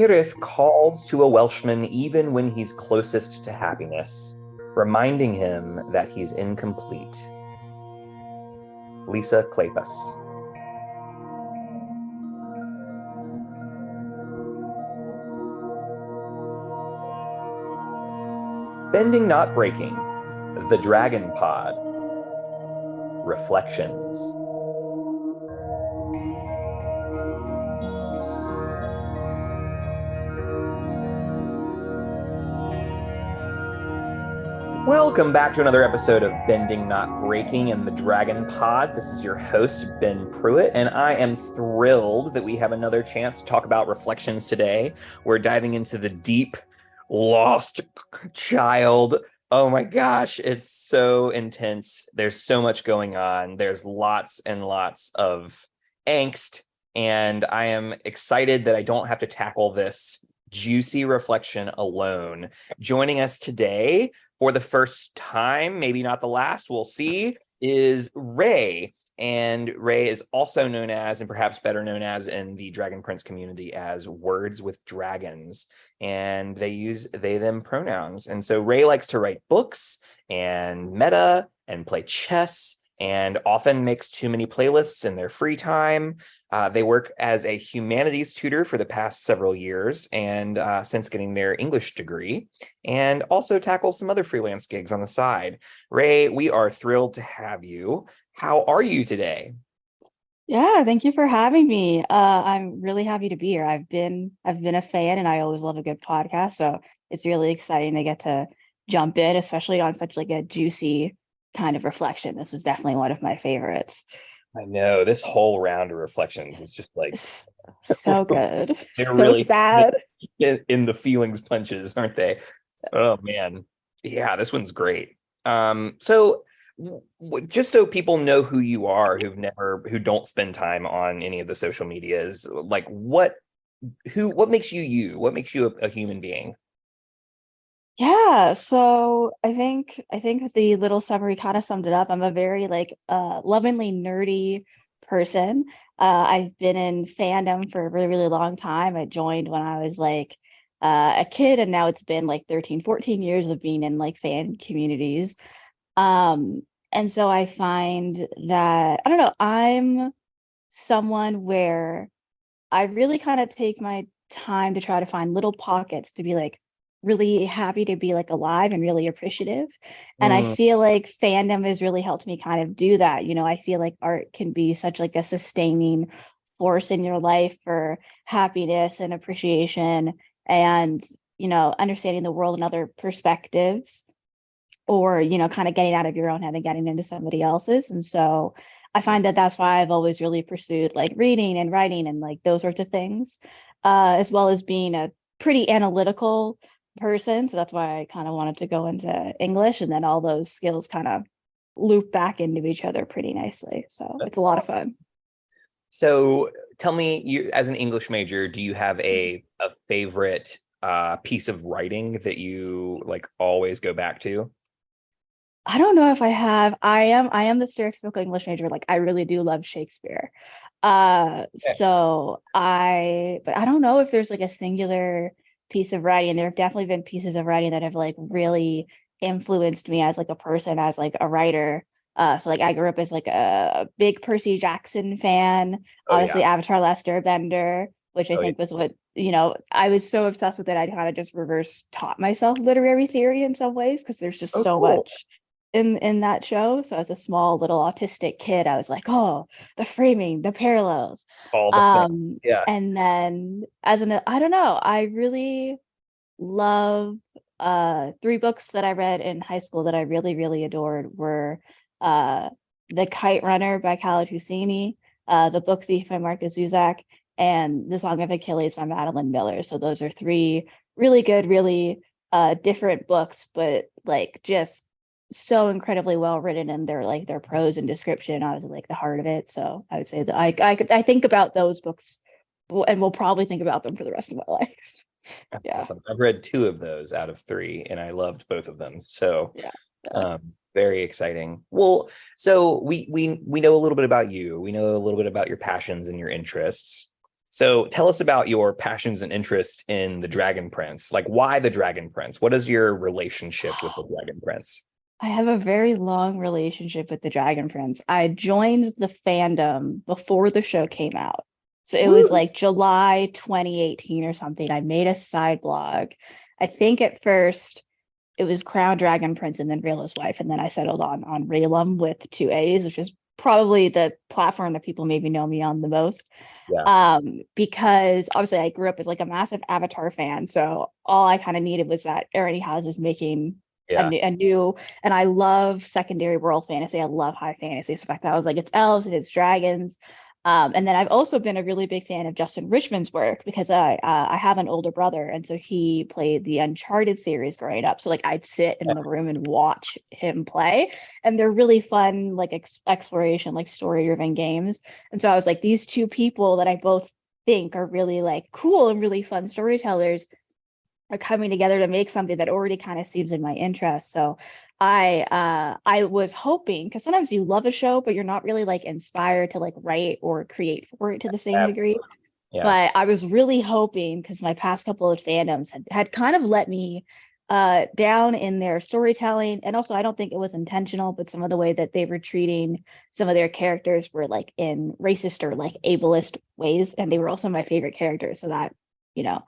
Hiraeth calls to a Welshman even when he's closest to happiness, reminding him that he's incomplete. Lisa Kleypas. Bending Not Breaking, The Dragon Pod, Reflections. Welcome back to another episode of Bending Not Breaking and the Dragon Pod. This is your host, Ben Pruitt, and I am thrilled that we have another chance to talk about reflections today. We're diving into the deep, lost child. Oh my gosh, it's so intense. There's so much going on. There's lots and lots of angst, and I am excited that I don't have to tackle this juicy reflection alone. Joining us today for the first time, maybe not the last, we'll see, is Raay. And Raay is also known as, and perhaps better known as in the Dragon Prince community, as Words with Dragons. And they use they, them pronouns. And so Raay likes to write books and meta and play chess and often makes too many playlists in their free time. They work as a humanities tutor for the past several years and since getting their English degree, and also tackle some other freelance gigs on the side. Raay, we are thrilled to have you. How are you today? Yeah, thank you for having me. I'm really happy to be here. I've been a fan and I always love a good podcast, so it's really exciting to get to jump in, especially on such like a juicy kind of reflection. This was definitely one of my favorites. I know this whole round of reflections is just like S- So good. they're So really sad. in the feelings punches, aren't they? Oh man. Yeah, this one's great. So just so people know who you are, who don't spend time on any of the social medias, like what makes you you? What makes you a human being? Yeah, so I think the little summary kind of summed it up. I'm a very like lovingly nerdy person. I've been in fandom for a really, really long time. I joined when I was like a kid, and now it's been like 13, 14 years of being in like fan communities. And so I find that I don't know, I'm someone where I really kind of take my time to try to find little pockets to be like really happy to be like alive and really appreciative. And I Mm, feel like fandom has really helped me kind of do that. I feel like art can be such like a sustaining force in your life for happiness and appreciation and, understanding the world and other perspectives or kind of getting out of your own head and getting into somebody else's. And so I find that that's why I've always really pursued like reading and writing and like those sorts of things, as well as being a pretty analytical person. So that's why I kind of wanted to go into English, and then all those skills kind of loop back into each other pretty nicely. So that's it's a lot of awesome. fun. So tell me, you as an English major, do you have a favorite piece of writing that you like always go back to? I don't know if I have. I am the stereotypical English major. Like I really do love Shakespeare. Yeah. But I don't know if there's like a singular piece of writing. There have definitely been pieces of writing that have like really influenced me as like a person, as like a writer. So like I grew up as like a big Percy Jackson fan, Oh yeah. obviously Avatar Last Airbender, which I Oh yeah. think was what, I was so obsessed with it. I kind of just reverse taught myself literary theory in some ways because there's just Oh so cool. much in that show. So as a small little autistic kid, I was like, oh, the framing, the parallels. All the things. Yeah. And then I don't know, I really love three books that I read in high school that I really, really adored were uh The Kite Runner by Khaled Hosseini, The Book Thief by Marcus Zuzak, and The Song of Achilles by Madeline Miller. So those are three really good, really different books, but like just so incredibly well written, and their prose and description I was like the heart of it. So I would say that I think about those books and will probably think about them for the rest of my life. That's Yeah. awesome. I've read two of those out of three, and I loved both of them. So Yeah. Yeah. very exciting. Well, so we know a little bit about you. We know a little bit about your passions and your interests. So tell us about your passions and interest in the Dragon Prince. Like, why the Dragon Prince? What is your relationship with the Dragon Prince? I have a very long relationship with the Dragon Prince. I joined the fandom before the show came out. So it was Woo! like July 2018 or something. I made a side blog. I think at first it was Crown Dragon Prince and then Rayla's Wife. And then I settled on Raylum with two A's, which is probably the platform that people maybe know me on the most. Yeah, Because obviously I grew up as like a massive Avatar fan. So all I kind of needed was that Ernie House is making yeah. a new, and I love secondary world fantasy. I love high fantasy. So the fact that I was like, it's elves and it's dragons. And then I've also been a really big fan of Justin Richmond's work because I have an older brother, and so he played the Uncharted series growing up. So like I'd sit in the room and watch him play, and they're really fun, like exploration, like story-driven games. And so I was like, these two people that I both think are really like cool and really fun storytellers are coming together to make something that already kind of seems in my interest. So I was hoping, because sometimes you love a show, but you're not really like inspired to like write or create for it to the same degree. Absolutely. Yeah. But I was really hoping, because my past couple of fandoms had kind of let me down in their storytelling. And also I don't think it was intentional, but some of the way that they were treating some of their characters were like in racist or like ableist ways. And they were also my favorite characters. So that, you know,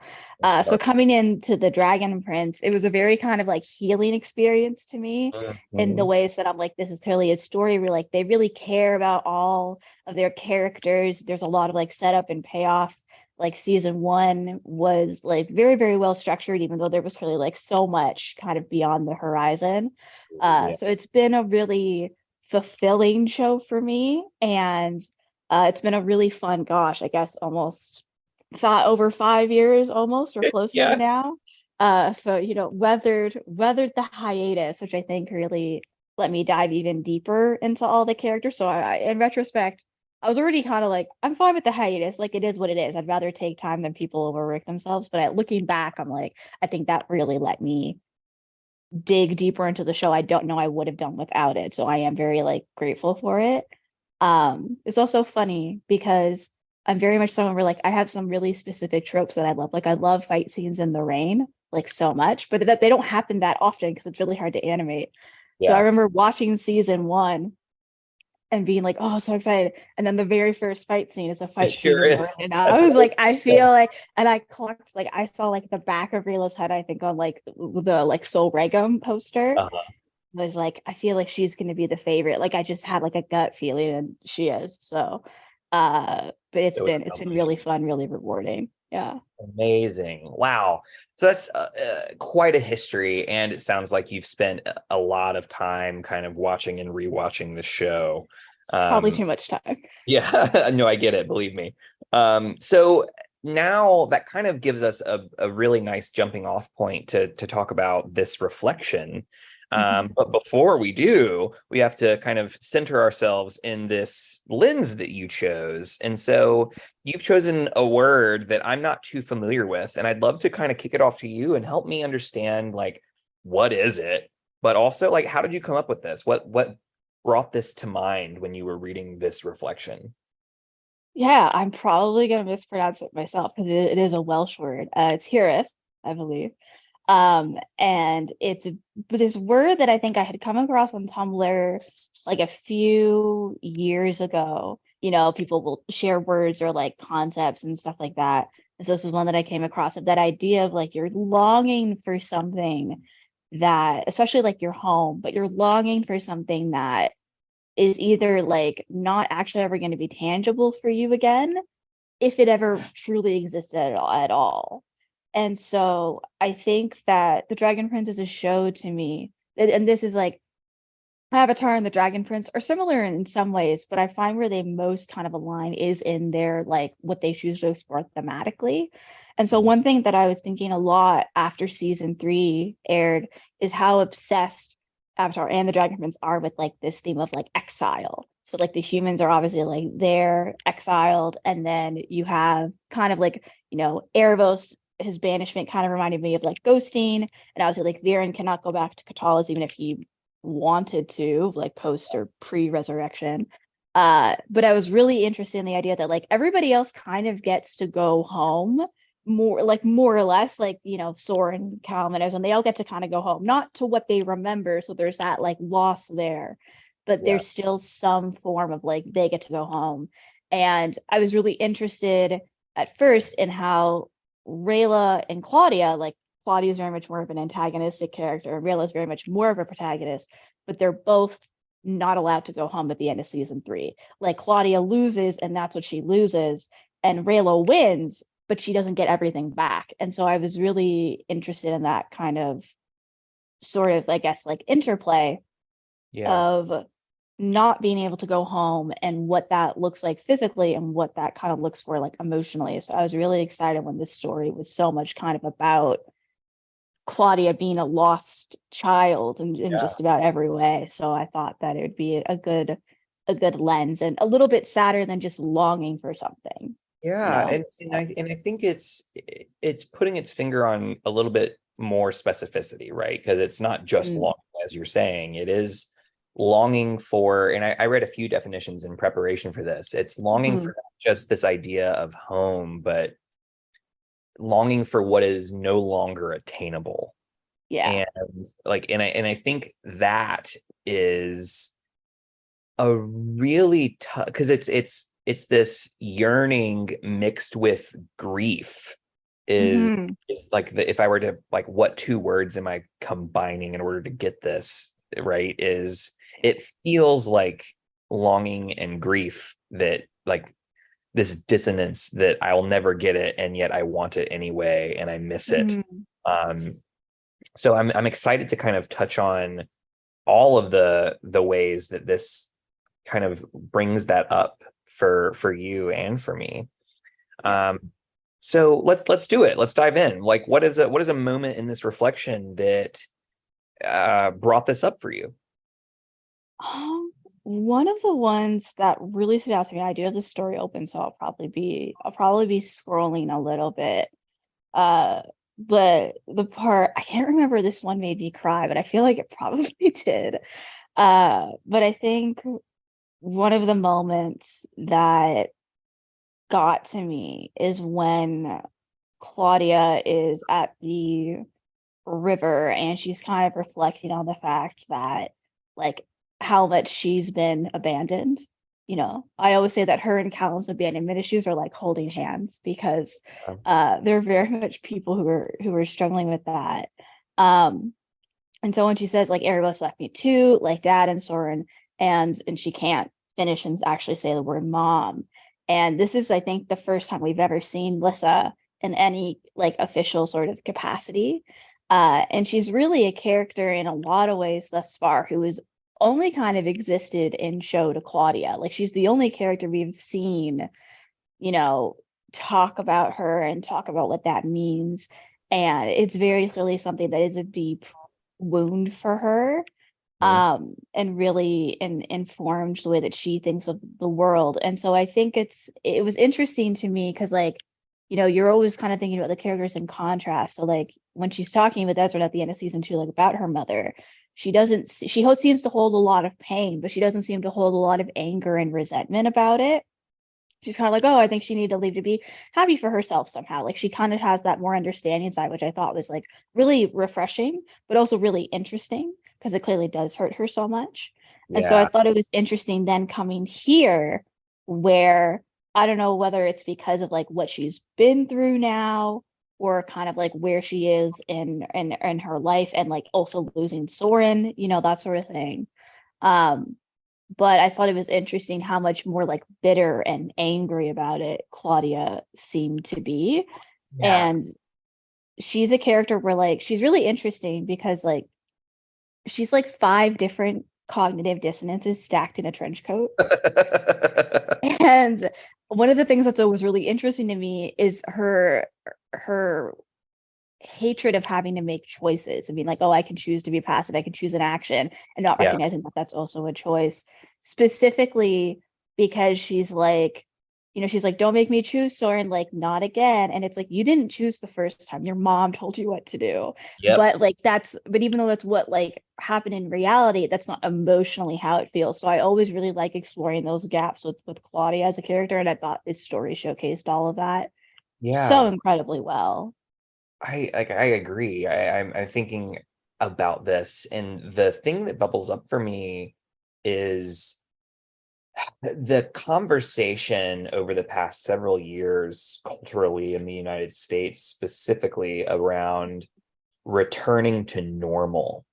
so coming into the Dragon Prince, it was a very kind of like healing experience to me in the Mhm. ways that I'm like, this is clearly a story where like they really care about all of their characters. There's a lot of like setup and payoff. Like season one was like very, very well structured, even though there was really like so much kind of beyond the horizon. Yeah. So it's been a really fulfilling show for me. And it's been a really fun, gosh, I guess almost thought over 5 years almost or close to it Yeah. now. So weathered the hiatus, which I think really let me dive even deeper into all the characters. So in retrospect, I was already kind of like, I'm fine with the hiatus. Like it is what it is. I'd rather take time than people overwork themselves. But looking back, I'm like, I think that really let me dig deeper into the show. I don't know I would have done without it. So I am very like grateful for it. It's also funny because I'm very much someone where like I have some really specific tropes that I love. Like I love fight scenes in the rain like so much, but that they don't happen that often because it's really hard to animate. So I Yeah. remember watching season one and being like, oh, so excited. And then the very first fight scene is a It fight scene sure in the rain. is. And I That's was what like, I I feel like, and I clocked, like, I saw like the back of Rila's head, I think on like the like Soul Regum poster. uh Was like, I feel like she's going to be the favorite. Like, I just had like a gut feeling, and she is. So, but So it it's sounds been like really fun, really rewarding. Yeah. amazing. Wow. So that's quite a history. And it sounds like you've spent a lot of time kind of watching and rewatching the show. Probably Um, too much time. Yeah, no, I get it, believe me. So now that kind of gives us a really nice jumping off point to talk about this reflection. Mhm. But before we do, we have to kind of center ourselves in this lens that you chose. And so you've chosen a word that I'm not too familiar with, and I'd love to kind of kick it off to you and help me understand like what is it, but also like how did you come up with this? What brought this to mind when you were reading this reflection? Yeah, I'm probably going to mispronounce it myself because it is a Welsh word. It's Hirith, I believe. And it's this word that I think I had come across on Tumblr like a few years ago. You know, people will share words or like concepts and stuff like that. And so this is one that I came across of that idea of like you're longing for something that, especially like your home, but you're longing for something that is either like not actually ever going to be tangible for you again, if it ever truly existed at all. And so I think that The Dragon Prince is a show to me, and this is like Avatar and The Dragon Prince are similar in some ways, but I find where they most kind of align is in their like what they choose to explore thematically. And so Mhm. one thing that I was thinking a lot after season three aired is how obsessed Avatar and The Dragon Prince are with like this theme of like exile. So like the humans are obviously like they're exiled, and then you have kind of like, you know, Erebos, his banishment kind of reminded me of like ghosting, and obviously like Viren cannot go back to Katalis even if he wanted to, like post or pre-resurrection. But I was really interested in the idea that like everybody else kind of gets to go home more or less, like, Soren, Calum, and Ozone, they all get to kind of go home, not to what they remember. So there's that like loss there, but Yeah. there's still some form of like they get to go home. And I was really interested at first in how Rayla and Claudia, like Claudia is very much more of an antagonistic character, and Rayla is very much more of a protagonist, but they're both not allowed to go home at the end of season 3. Like Claudia loses, and that's what she loses, and Rayla wins, but she doesn't get everything back. And so I was really interested in that kind of sort of, I guess, like interplay Yeah. of not being able to go home and what that looks like physically and what that kind of looks for like emotionally. So I was really excited when this story was so much kind of about Claudia being a lost child in Yeah. just about every way. So I thought that it would be a good lens and a little bit sadder than just longing for something, you Yeah, know. and I think it's putting its finger on a little bit more specificity, right? Because it's not just Mm, longing, as you're saying. It is longing for, and I read a few definitions in preparation for this. It's longing for mhm. not just this idea of home, but longing for what is no longer attainable. Yeah. And like, and I think that is a really tough, because it's this yearning mixed with grief is Hmm. is like if I were to like what two words am I combining in order to get this right, is it feels like longing and grief, that like this dissonance that I'll never get it and yet I want it anyway and I miss it. Hmm. um so I'm excited to kind of touch on all of the ways that this kind of brings that up for you and for me. Yeah. Um, so let's do it. Let's dive in. Like, what is a moment in this reflection that brought this up for you? Um, One of the ones that really stood out to me, I do have the story open, so I'll probably be scrolling a little bit. Uh, but the part I can't remember, this one made me cry, but I feel like it probably did. But I think one of the moments that got to me is when Claudia is at the river and she's kind of reflecting on the fact that like how much she's been abandoned. I always say that her and Callum's abandonment issues are like holding hands because they're very much people who are struggling with that. Um, and so when she says like Erebus left me too, like dad and Soren, and she can't finish and actually say the word mom. And this is, I think, the first time we've ever seen Lissa in any like official sort of capacity. And she's really a character in a lot of ways thus far who has only kind of existed in show to Claudia. Like she's the only character we've seen, you know, talk about her and talk about what that means. And it's very clearly something that is a deep wound for her, Mhm. and really informed the way that she thinks of the world. And so I think it was interesting to me because like, you're always kind of thinking about the characters in contrast. So like when she's talking with Ezra at the end of season 2, like about her mother, she doesn't seems to hold a lot of pain, but she doesn't seem to hold a lot of anger and resentment about it. She's kind of like, oh, I think she needed to leave to be happy for herself somehow. Like she kind of has that more understanding side, which I thought was like really refreshing, but also really interesting because it clearly does hurt her so much. And so I Yeah, thought it was interesting then coming here where I don't know whether it's because of like what she's been through now or kind of like where she is in her life and like also losing Soren, that sort of thing. Um, but I thought it was interesting how much more like bitter and angry about it Claudia seemed to be. yeah. And she's a character where like she's really interesting because like she's like 5 different cognitive dissonances stacked in a trench coat. And one of the things that's always really interesting to me is her hatred of having to make choices. I mean, like, oh, I can choose to be passive, I can choose an action, and not Yeah, recognizing that that's also a choice, specifically because she's like, she's like, don't make me choose Soren, like, not again. And it's like, you didn't choose the first time. Your mom told you what to do. Yep. But like, but even though that's what like happened in reality, that's not emotionally how it feels. So I always really like exploring those gaps with Claudia as a character. And I thought this story showcased all of that so Yeah. incredibly well. I agree. I'm thinking about this, and the thing that bubbles up for me is the conversation over the past several years culturally in the United States, specifically around returning to normal,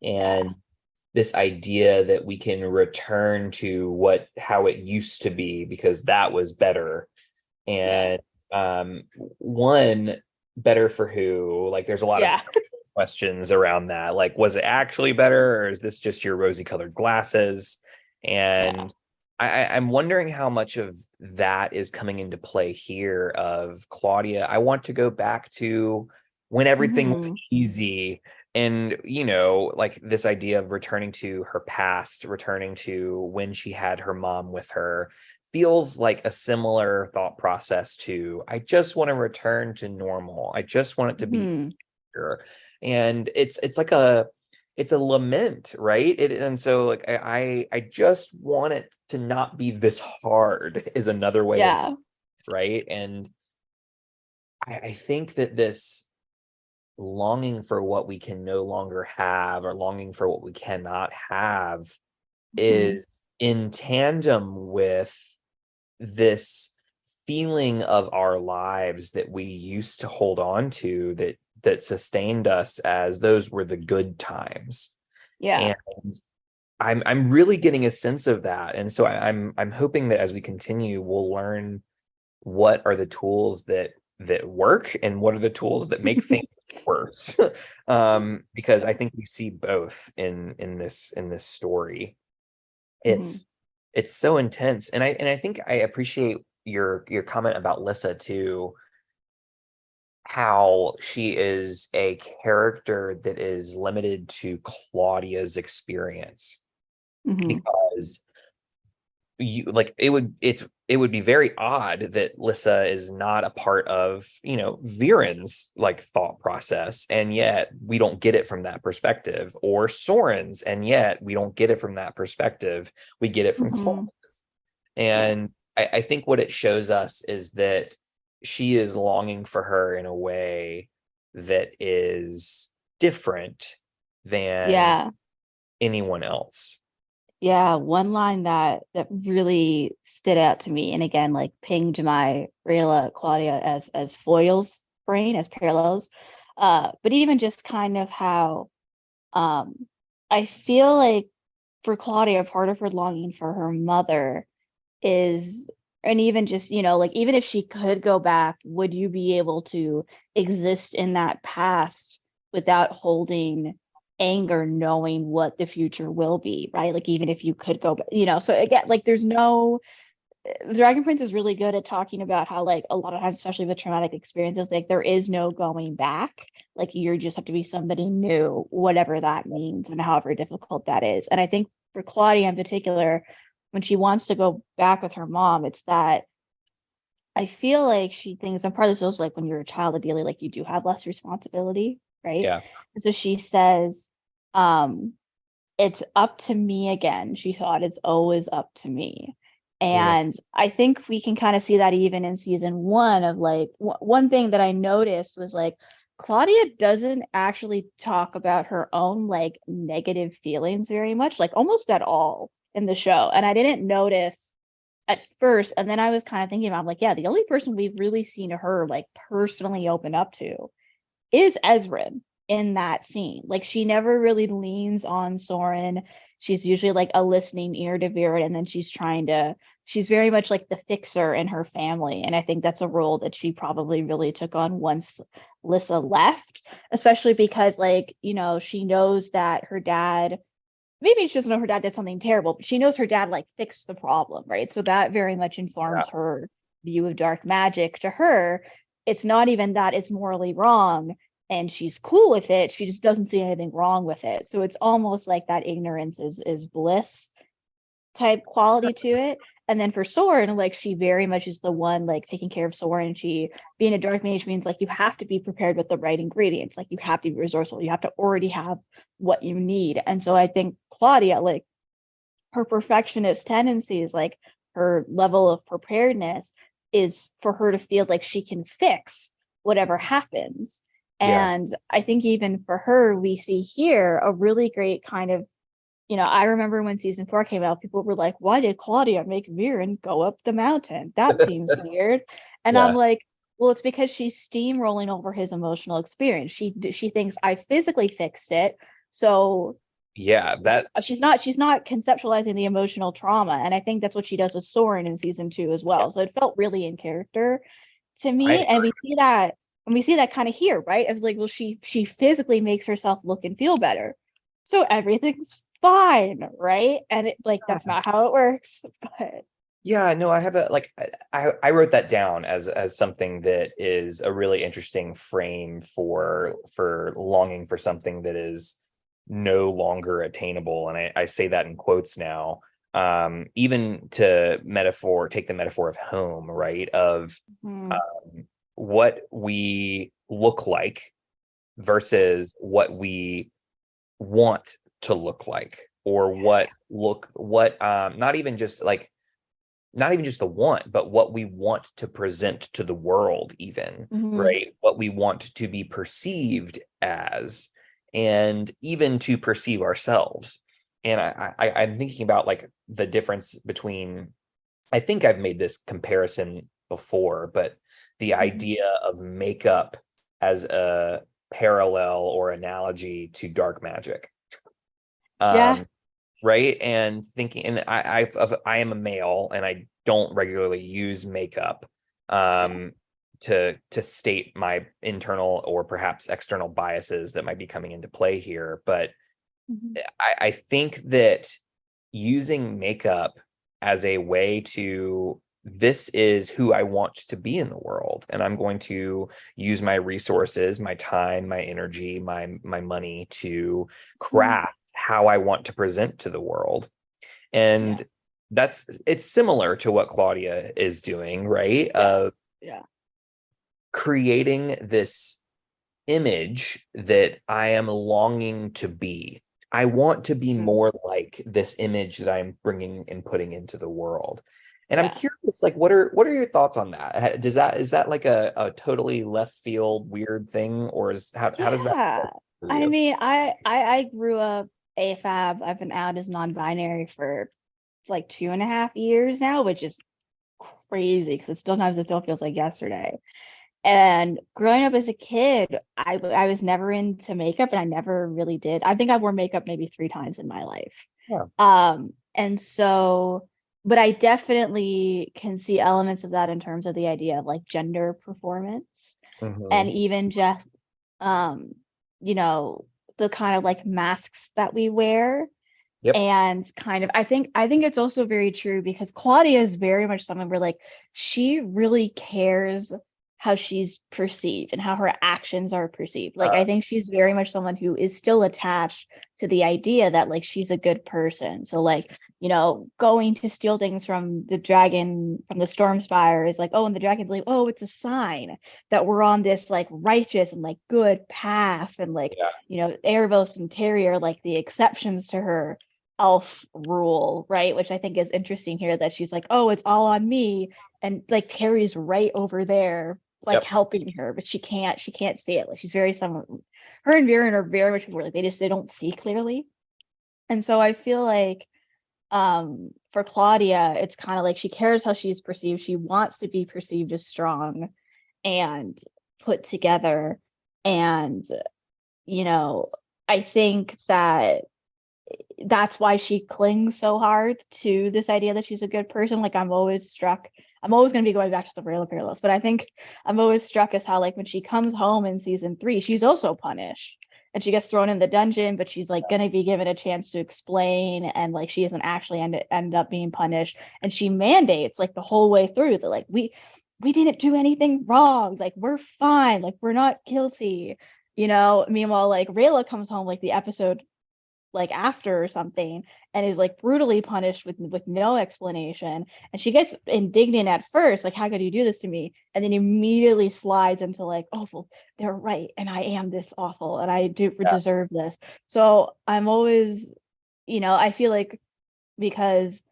Yeah. and this idea that we can return to how it used to be because that was better. Yeah. And one, better for who? Like there's a lot of Yeah. questions around that. Like, was it actually better, or is this just your rosy colored glasses? Yeah. And I'm wondering how much of that is coming into play here of Claudia. I want to go back to when everything was Hmm. easy, and like this idea of returning to her past, returning to when she had her mom with her, feels like a similar thought process to, I just want to return to normal. I just want it to be Hmm. here. And it's like it's a lament, right? And so like I just want it to not be this hard is another way of saying Yeah. it, right? And I think that this longing for what we can no longer have, or longing for what we cannot have, Hmm. is in tandem with this feeling of our lives that we used to hold on to, that sustained us as those were the good times. Yeah. And I'm really getting a sense of that. And so I'm hoping that as we continue, we'll learn what are the tools that work and what are the tools that make things worse. Because I think we see both in this story. Hmm. It's so intense. And I think I appreciate your comment about Lissa too, how she is a character that is limited to Claudia's experience, Hmm. because you like it would be very odd that Lissa is not a part of Viren's like thought process, and yet we don't get it from that perspective, or Soren's, and yet we don't get it from that perspective. We get it from Claudia. Hmm. Yeah. And I think what it shows us is that she is longing for her in a way that is different than Yeah. anyone else. Yeah, one line that really stood out to me, and again, like pinged my Rayla Claudia as foils brain, as parallels. But even just kind of how um I feel like for Claudia, part of her longing for her mother is, and even just, like even if she could go back, would you be able to exist in that past without holding anger, knowing what the future will be, right? Like even if you could go back, so again, like there's no, Dragon Prince is really good at talking about how like a lot of times, especially with traumatic experiences, like there is no going back. Like you just have to be somebody new, whatever that means and however difficult that is. And I think for Claudia in particular, when she wants to go back with her mom, it's that I feel like she thinks, and part of this is like when you're a child, ideally, like you do have less responsibility, right? Yeah. And so she says, um, it's up to me again. She thought it's always up to me. Yeah. And I think we can kind of see that even in season one of like one thing that I noticed was like Claudia doesn't actually talk about her own like negative feelings very much, like almost at all in the show. And I didn't notice at first. And then I was kind of thinking about, I'm like, yeah, the only person we've really seen her like personally open up to is Ezrin in that scene. Like she never really leans on Soren. She's usually like a listening ear to Viren, and then she's very much like the fixer in her family. And I think that's a role that she probably really took on once Lissa left, especially because like, she knows that her dad, maybe she doesn't know her dad did something terrible, but she knows her dad like fixed the problem, right? So that very much informs her view of dark magic. To her, it's not even that it's morally wrong and she's cool with it. She just doesn't see anything wrong with it. So it's almost like that ignorance is bliss type quality to it. And then for Soren, like she very much is the one like taking care of Soren. She being a dark mage means like you have to be prepared with the right ingredients. Like you have to be resourceful. You have to already have what you need. And so I think Claudia, like her perfectionist tendencies, like her level of preparedness is for her to feel like she can fix whatever happens. Yeah. And I think even for her, we see here a really great kind of, I remember when season 4 came out, people were like, why did Claudia make Viren go up the mountain? That seems weird. And I'm Yeah. like, well, it's because she's steamrolling over his emotional experience. She thinks I physically fixed it. So Yeah. That, she's not conceptualizing the emotional trauma. And I think that's what she does with Soren in season 2 as well. So yes. it felt really in character to I me. And we see that kind of here, right? It's like, well, she physically makes herself look and feel better. So everything's fine, right? And it like that's not how it works. But Yeah, no, I have a like I wrote that down as something that is a really interesting frame for longing for something that is no longer attainable. And I say that in quotes now. Even to take the metaphor of home, right? Of mm, what we look like versus what we want to look like, or what not even just the want, but what we want to present to the world, even, mhm. right? What we want to be perceived as, and even to perceive ourselves. And I'm thinking about like the difference between, I think I've made this comparison before, but the Mhm. idea of makeup as a parallel or analogy to dark magic. Yeah. Um, right, and thinking, and I am a male and I don't regularly use makeup Yeah. to state my internal or perhaps external biases that might be coming into play here, but Mhm. I think that using makeup as a way to, this is who I want to be in the world, and I'm going to use my resources, my time, my energy, my money to Mm, craft how I want to present to the world. yeah. And it's similar to what Claudia is doing, right? Of Yes. Yeah. creating this image that I am longing to be. I want to be Mhm. more like this image that I'm bringing and putting into the world. And I'm Yeah. curious, like, what are your thoughts on that? Is that like a totally left field weird thing, or is how does that Yeah. work for I you? mean, I grew up AFAB. I've been out as non-binary for like 2.5 years now, which is crazy because sometimes it still feels like yesterday. And growing up as a kid, I was never into makeup and I never really did. I think I wore makeup maybe 3 times in my life. Yeah. And so, but I definitely can see elements of that in terms of the idea of like gender performance and Hmm. even just um, you know, the kind of like masks that we wear Yep. and kind of I think it's also very true because Claudia is very much someone where like she really cares how she's perceived and how her actions are perceived. Like I Uh, think she's very much someone who is still attached to the idea that like she's a good person. So like, going to steal things from the dragon from the storm spire is like, oh, and the dragon's like, oh, it's a sign that we're on this like righteous and like good path. And like, yeah. Erebos and Terry are like the exceptions to her elf rule, right? Which I think is interesting here that she's like, oh, it's all on me. And like Terry's right over there, like Yep. helping her, but she can't see it. Like she's very someone her and Viren are very much more like they don't see clearly. And so I feel like for Claudia, it's kind of like she cares how she's perceived. She wants to be perceived as strong and put together. And, you know, I think that's why she clings so hard to this idea that she's a good person. Like I'm always going to be going back to the rail parallels, but I think I'm always struck as how like when she comes home in season 3, she's also punished and she gets thrown in the dungeon, but she's like going to be given a chance to explain and like she doesn't actually end up being punished. And she mandates like the whole way through that like we didn't do anything wrong. Like we're fine. Like we're not guilty. Meanwhile, like Rayla comes home like the episode like after or something, and is like brutally punished with no explanation. And she gets indignant at first, like, how could you do this to me? And then immediately slides into like, oh well, they're right, and I am this awful, and I do Yeah. deserve this. So I'm always, I feel like, because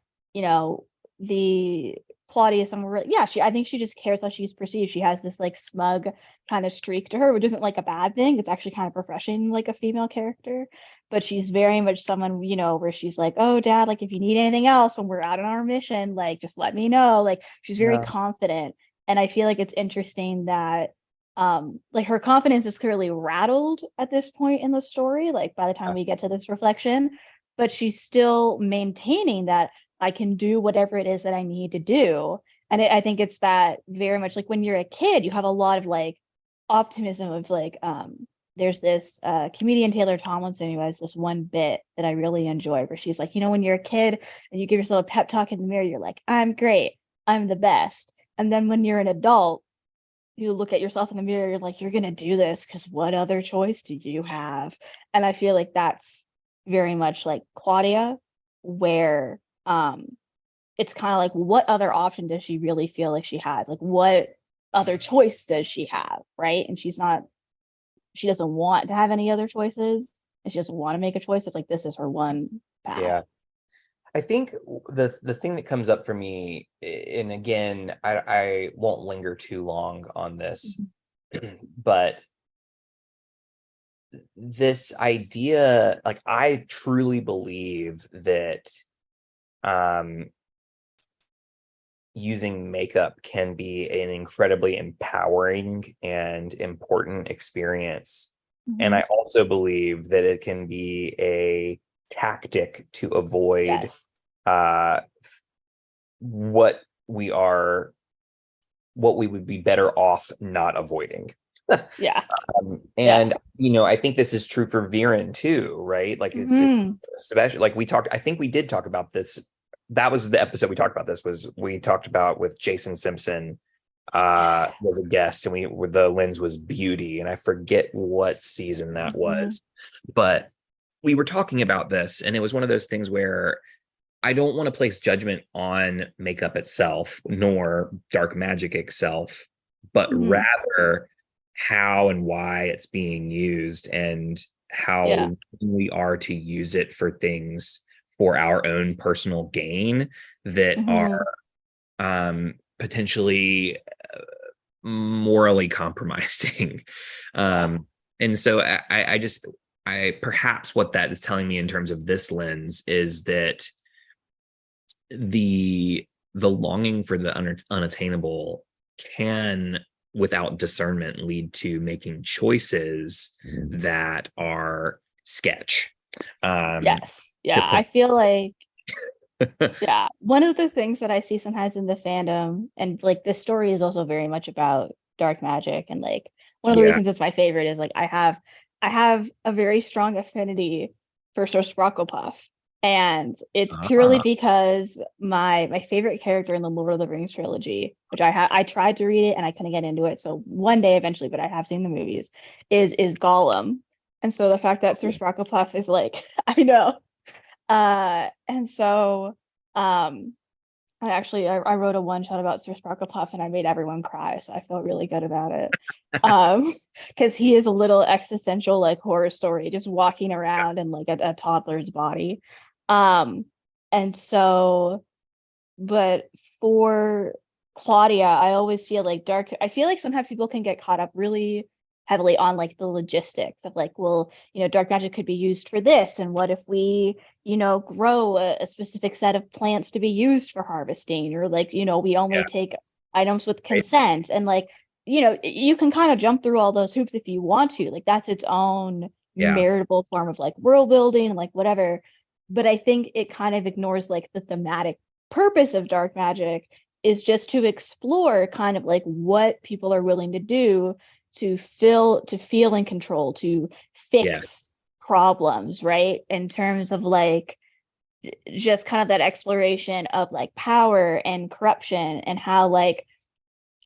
the Claudia, someone, yeah, I think she just cares how she's perceived. She has this like smug kind of streak to her, which isn't like a bad thing. It's actually kind of refreshing, like a female character. But she's very much someone, where she's like, oh dad, like if you need anything else when we're out on our mission, like just let me know. Like she's very Yeah. confident. And I feel like it's interesting that like her confidence is clearly rattled at this point in the story, like by the time we get to this reflection, but she's still maintaining that I can do whatever it is that I need to do. And I think it's that very much like when you're a kid, you have a lot of like optimism of like, there's this comedian Taylor Tomlinson who has this one bit that I really enjoy where she's like, when you're a kid and you give yourself a pep talk in the mirror, you're like, I'm great, I'm the best. And then when you're an adult, you look at yourself in the mirror, you're like, you're gonna do this because what other choice do you have? And I feel like that's very much like Claudia, where it's kind of like, what other option does she really feel like she has? Like what other choice does she have, right? And she doesn't want to have any other choices, and she doesn't want to make a choice. It's like this is her one path. Yeah. I think the thing that comes up for me, and again, I won't linger too long on this, but this idea, like I truly believe that using makeup can be an incredibly empowering and important experience. And Mhm. I also believe that it can be a tactic to avoid Yes. uh, what we would be better off not avoiding. Yeah. Yeah. And I think this is true for Viren too, right? Like it's Mhm. especially like I think we did talk about this. That was the episode we talked about this, was we talked about with Jason Simpson Yeah. was a guest, and the lens was beauty, and I forget what season that Mhm. was, but we were talking about this, and it was one of those things where I don't want to place judgment on makeup itself nor dark magic itself, but Mhm. rather how and why it's being used, and Yeah. how we are to use it for things for our own personal gain that are Mhm. potentially morally compromising. Yeah. And so I just, perhaps what that is telling me in terms of this lens is that the longing for the unattainable can, without discernment, lead to making choices that are sketch. Yes. To Yeah. I point. feel like, yeah, one of the things that I see sometimes in the fandom, and like this story is also very much about dark magic, and like one of the Yeah. reasons it's my favorite is like I have a very strong affinity for Sir Sprocklepuff. And it's purely Ah, because my favorite character in the Lord of the Rings trilogy, which I tried to read it and I couldn't get into it. So one day eventually, but I have seen the movies, is Gollum. And so the fact that Sir Sprocklepuff is like, I know. And so um I wrote a one shot about Sir Sparklepuff and I made everyone cry, so I felt really good about it. Because he is a little existential like horror story, just walking around in like a toddler's body. Um, and so, but for Claudia, I always feel like I feel like sometimes people can get caught up really heavily on like the logistics of like, well, dark magic could be used for this. And what if we, grow a specific set of plants to be used for harvesting? Or like, we only yeah, take items with right. consent. And like, you can kind of jump through all those hoops if you want to. Like that's its own Yeah, meritable form of like world building and like whatever. But I think it kind of ignores like the thematic purpose of dark magic is just to explore kind of like what people are willing to do to feel in control, to fix yes, problems, right? In terms of like just kind of that exploration of like power and corruption, and how like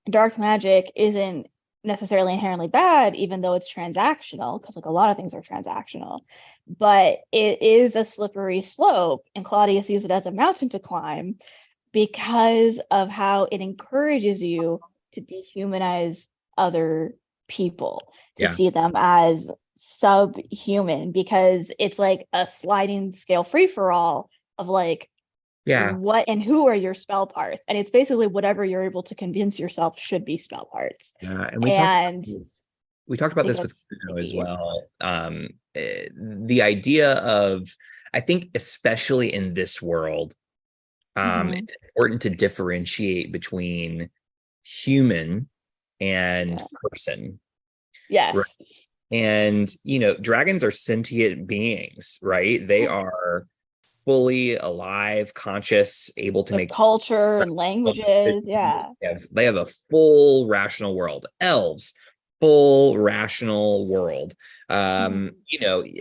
dark magic isn't necessarily inherently bad, even though it's transactional, because like a lot of things are transactional. But it is a slippery slope, and Claudia sees it as a mountain to climb because of how it encourages you to dehumanize other people, to Yeah. see them as subhuman, because it's like a sliding scale free for all of like Yeah. what and who are your spell parts, and it's basically whatever you're able to convince yourself should be spell parts. Yeah. And And we talked about I think this with that's Kuno as icky. well. The idea of, I think, especially in this world, Hmm. it's important to differentiate between human and Yeah. person, right? Yes. And, dragons are sentient beings, right? They are fully alive, conscious, able to With make culture and rational languages. decisions. Yeah. They have a full rational world. Elves, full rational world. Mhm.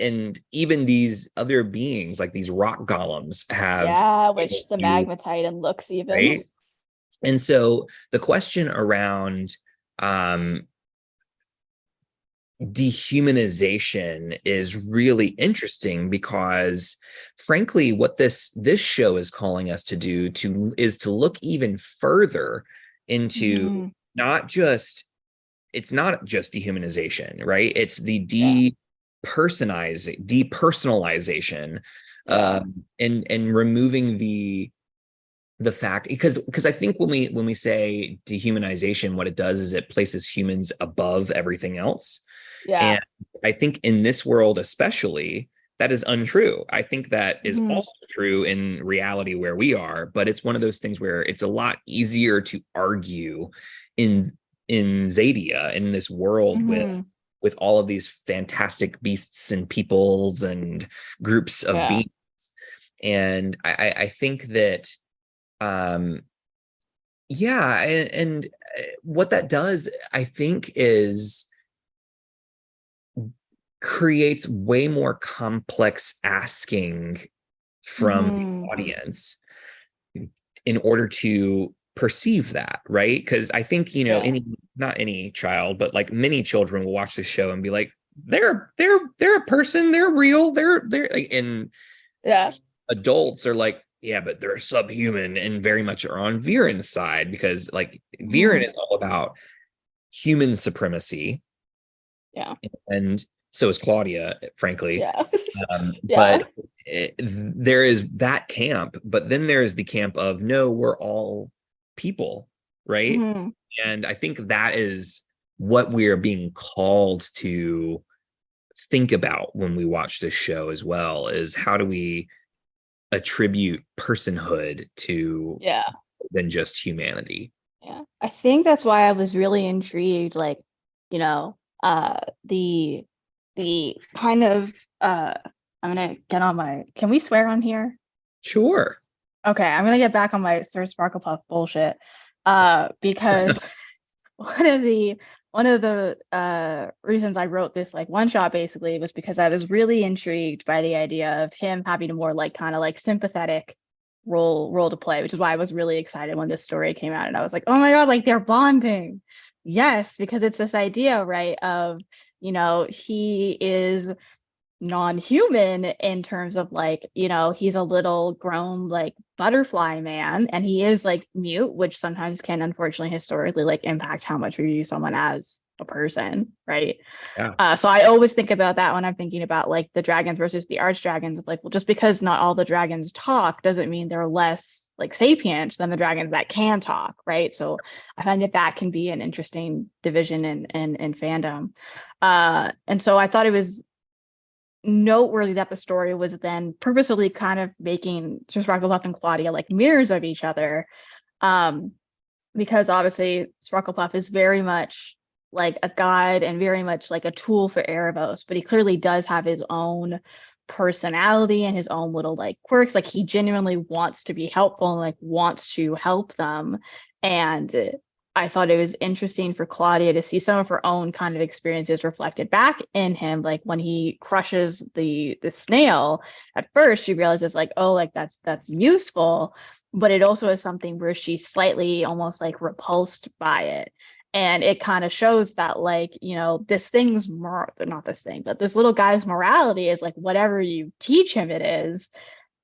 And even these other beings, like these rock golems, have Yeah, able which the to, magma titan looks even. right? And so the question around um, dehumanization is really interesting because, frankly, what this show is calling us to do is to look even further into Hmm. not just it's not just dehumanization, right? It's the Yeah. depersonalization, Yeah. and removing the fact, because I think when we say dehumanization, what it does is it places humans above everything else. Yeah. And I think in this world, especially, that is untrue. I think that is Hmm. also true in reality where we are, but it's one of those things where it's a lot easier to argue in Zadia, in this world Hmm. with all of these fantastic beasts and peoples and groups of Yeah. beings. And I think that um yeah, and what that does, I think, is creates way more complex asking from the Hmm. audience in order to perceive that, right? Because I think, Yeah. any not any child, but like many children will watch the show and be like, they're a person, they're real, they're like, and Yeah. adults are like, yeah, but they're subhuman, and very much are on Viren's side, because like Hmm. Viren is all about human supremacy, Yeah. and so is Claudia, frankly. Yeah. Yeah. But there is that camp, but then there is the camp of, no, we're all people, right? Hmm. And I think that is what we are being called to think about when we watch this show as well, is how do we attribute personhood to Yeah. than just humanity. Yeah. I think that's why I was really intrigued, like, you know, the kind of I'm gonna get on my, can we swear on here? Sure. Okay, I'm gonna get back on my Sir Sparklepuff bullshit. Because one of the reasons I wrote this like one shot basically was because I was really intrigued by the idea of him having a more like kind of like sympathetic role to play, which is why I was really excited when this story came out. And I was like, oh my God, like they're bonding. Yes, because it's this idea, right, of, he is non-human in terms of like, he's a little grown like butterfly man, and he is like mute, which sometimes can unfortunately historically like impact how much we view someone as a person, right? Yeah. So I always think about that when I'm thinking about like the dragons versus the archdragons, of like, well, just because not all the dragons talk doesn't mean they're less like sapient than the dragons that can talk, right? So I find that that can be an interesting division in fandom. And so I thought it was noteworthy that the story was then purposefully kind of making Sparklepuff and Claudia like mirrors of each other. Um, because obviously Sparklepuff is very much like a guide and very much like a tool for Erebos, but he clearly does have his own personality and his own little like quirks. Like he genuinely wants to be helpful and like wants to help them. And I thought it was interesting for Claudia to see some of her own kind of experiences reflected back in him. Like when he crushes the snail, at first she realizes like, oh, like that's useful, but it also is something where she's slightly almost like repulsed by it. And it kind of shows that, like, this thing's not this thing, but this little guy's morality is like whatever you teach him it is.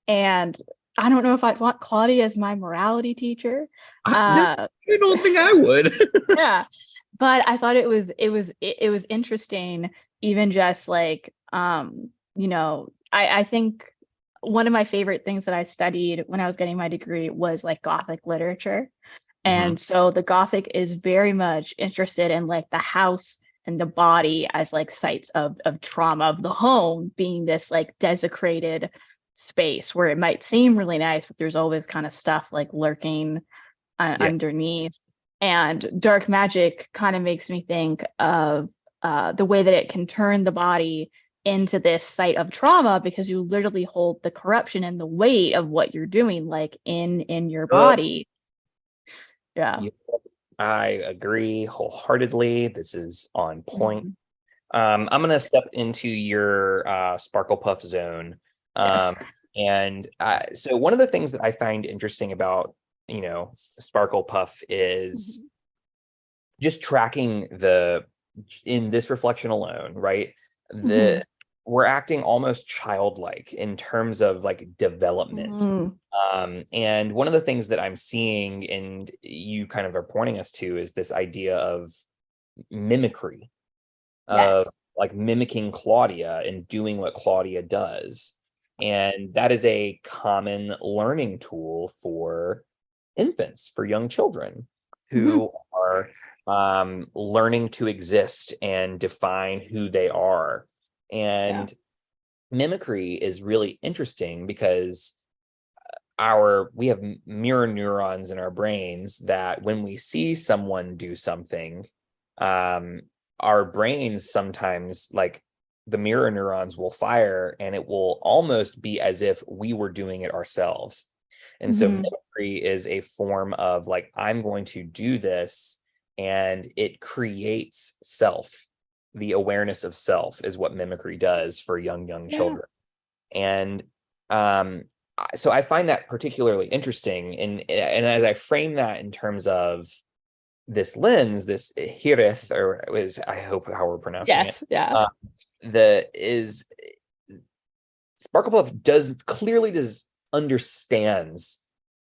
And I don't know if I'd want Claudia as my morality teacher. No, Uh, I don't think I would. yeah, but I thought it was interesting, even just like, I think one of my favorite things that I studied when I was getting my degree was like Gothic literature. Mhm. And so the Gothic is very much interested in like the house and the body as like sites of trauma, of the home being this like desecrated space where it might seem really nice, but there's always kind of stuff like lurking Yeah. underneath. And dark magic kind of makes me think of the way that it can turn the body into this site of trauma, because you literally hold the corruption and the weight of what you're doing like in your Yep. body. Yeah. Yep. I agree wholeheartedly. This is on point. Mhm. I'm going to step into your Sparkle Puff zone. Yes. And so one of the things that I find interesting about, Sparkle Puff is Mhm. just tracking in this reflection alone, right? Mhm. We're acting almost childlike in terms of like development. Mhm. And one of the things that I'm seeing, and you kind of are pointing us to, is this idea of mimicry, of Yes. like mimicking Claudia and doing what Claudia does. And that is a common learning tool for infants, for young children Mhm. who are learning to exist and define who they are. Yeah. And mimicry is really interesting because we have mirror neurons in our brains that when we see someone do something, um, our brains sometimes, like, the mirror neurons will fire and it will almost be as if we were doing it ourselves. And so Mhm. mimicry is a form of like, I'm going to do this, and it creates self. The awareness of self is what mimicry does for young Yeah. children. And um, so I find that particularly interesting. And as I frame that in terms of this lens, this hirith, or is, I hope how we're pronouncing it, Yes. Yeah. uh, the is Sparklepuff does understands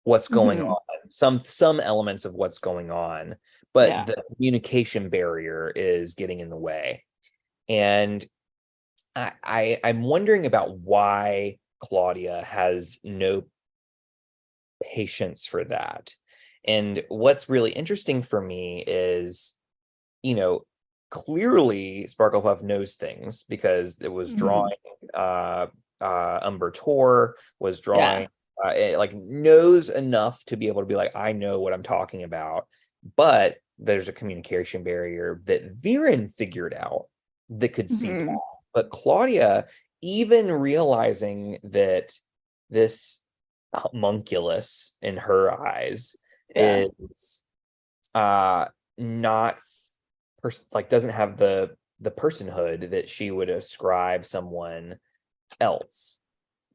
what's going Mhm. on, some elements of what's going on, but Yeah. the communication barrier is getting in the way. And I'm wondering about why Claudia has no patience for that. And what's really interesting for me is, you know, clearly Sparklepuff knows things because it was Mhm. drawing Umber Tor, was Yeah. drawing it, like, knows enough to be able to be like, I know what I'm talking about. But there's a communication barrier that Viren figured out that could see Mhm. past. But Claudia, even realizing that this homunculus in her eyes Yeah. is not like, doesn't have the personhood that she would ascribe someone else,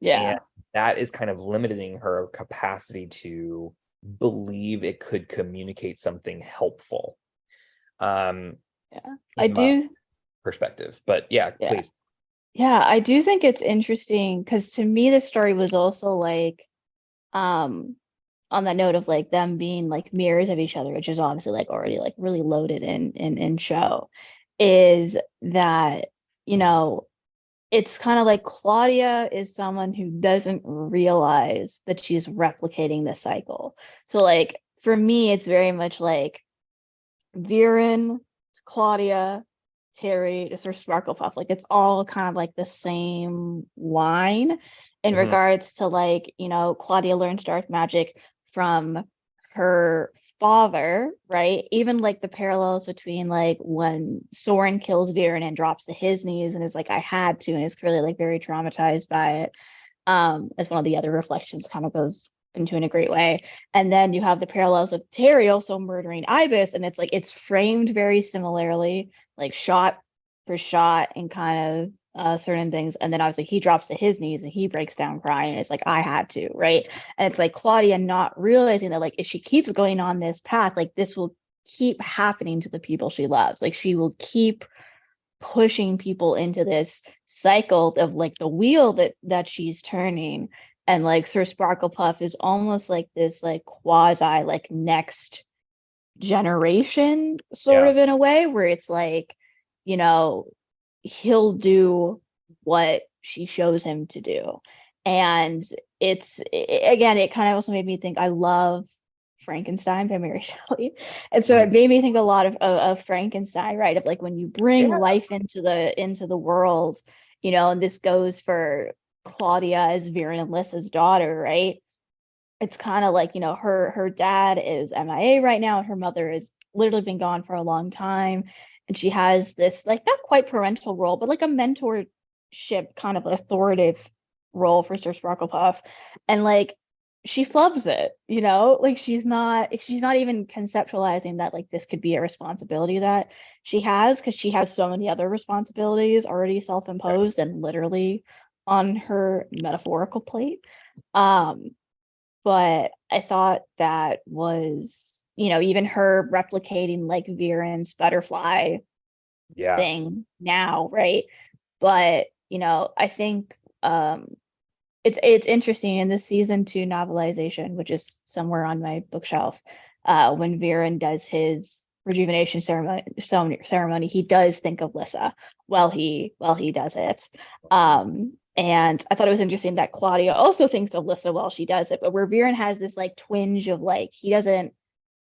and Yeah. that is kind of limiting her capacity to believe it could communicate something helpful, um Yeah. I in my do. perspective. But yeah, Yeah. please. Yeah. I do think it's interesting because to me, the story was also like, um, on that note of like them being like mirrors of each other, which is obviously like already like really loaded in show, is that, you know, it's kind of like Claudia is someone who doesn't realize that she's replicating the cycle. So like for me, it's very much like Viren, Claudia, Terry, just her Sparkle Puff. Like it's all kind of like the same line in Mhm. regards to like, Claudia learns dark magic from her father, right? Even like the parallels between like when Soren kills Viren and drops to his knees and is like, I had to, and is clearly like very traumatized by it. As one of the other reflections kind of goes into in a great way. And then you have the parallels of Terry also murdering Ibis, and it's like it's framed very similarly, like shot for shot and kind of certain things. And then obviously he drops to his knees and he breaks down crying. And it's like, I had to, right? And it's like Claudia not realizing that like if she keeps going on this path, like this will keep happening to the people she loves. Like she will keep pushing people into this cycle of like the wheel that she's turning. And like Sir Sparklepuff is almost like this like quasi like next generation sort Yeah. of in a way where it's like, you know, he'll do what she shows him to do. And again, it kind of also made me think I love Frankenstein by Mary Shelley. And so Mhm. it made me think a lot of Frankenstein, right? Of like when you bring Yeah. life into the world, you know, and this goes for Claudia as Viren and Lissa's daughter, right? It's kind of like, you know, her dad is MIA right now, and her mother has literally been gone for a long time. And she has this like not quite parental role, but like a mentorship kind of authoritative role for Sir Sparklepuff. And like she flubs it, you know, like she's not even conceptualizing that like this could be a responsibility that she has, because she has so many other responsibilities already self-imposed and literally on her metaphorical plate. Um, but I thought that was, you know, even her replicating like Viren's butterfly Yeah. thing now, right? But, you know, I think it's interesting in the season 2 novelization, which is somewhere on my bookshelf, when Viren does his rejuvenation ceremony, he does think of Lissa while he does it. And I thought it was interesting that Claudia also thinks of Lissa while she does it, but where Viren has this like twinge of like he doesn't